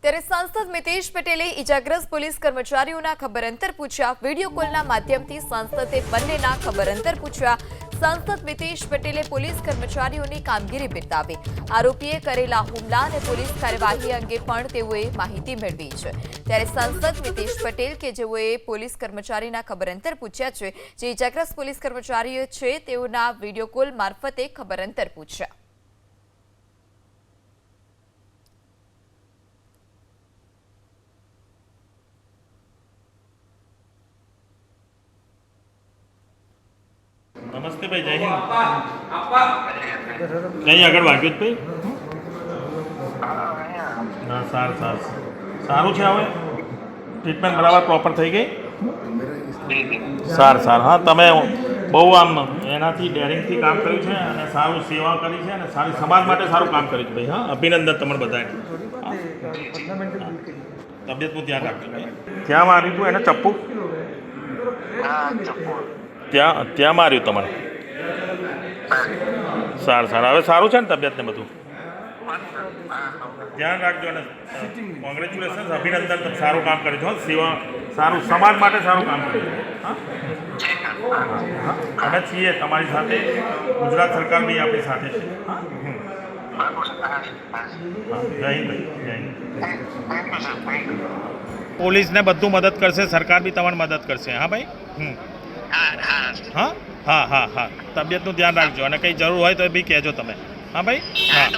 ત્યારે સાંસદ મિતેશ પટેલે ઇજાગ્રસ્ત પોલીસ કર્મચારીઓના ખબર અંતર પૂછ્યા। વિડીયો કોલના માધ્યમથી સાંસદે બંનેના ખબર અંતર પૂછ્યા। સાંસદ મિતેશ પટેલે પોલીસ કર્મચારીઓની કામગીરી બિરદાવી। આરોપીએ કરેલા હુમલા અને પોલીસ કાર્યવાહી અંગે પણ તેઓએ માહિતી મેળવી છે। ત્યારે સાંસદ મિતેશ પટેલ કે જેઓએ પોલીસ કર્મચારીના ખબર અંતર પૂછ્યા છે, જે ઇજાગ્રસ્ત પોલીસ કર્મચારીઓ છે તેઓના વિડીયો કોલ મારફતે ખબર અંતર પૂછ્યા। नमस्ते भाई, जय हिंद। कहीं આગળ વાગ્યું ભાઈ? ના, સારું છે। હવે ટ્રીટમેન્ટ બરાબર પ્રોપર થઈ ગઈ? સારું। હા, તમે બહુ આમ એનાથી ડેરિંગથી કામ કર્યું છે અને સારું સેવા કરી છે અને સારી સમાજ માટે સારું કામ કર્યું છે ભાઈ। હા, અભિનંદન તમને બધાને। તબિયતનું ધ્યાન રાખજો ભાઈ। ક્યાં માર્યું તું એને ચપ્પુ? ત્યાં માર્યું તમારે? સારું। હવે સારું છે ને તબિયત ને બધું? ધ્યાન રાખજો અને કોંગ્રેચ્યુલેશન, અભિનંદન, તમે સારું કામ કર્યું છો। સેવા સારું, સમાજ માટે સારું કામ કર્યું છે। હા, અમે છીએ તમારી સાથે, ગુજરાત સરકાર બી આપણી સાથે છે। હા, જય હિન્દ ભાઈ, જય હિન્દ। પોલીસને બધું મદદ કરશે, સરકાર બી તમારી મદદ કરશે। હા ભાઈ, હા, તબિયતનું ધ્યાન રાખજો અને કંઈ જરૂર હોય તો બી કહેજો તમે। હા ભાઈ, હા।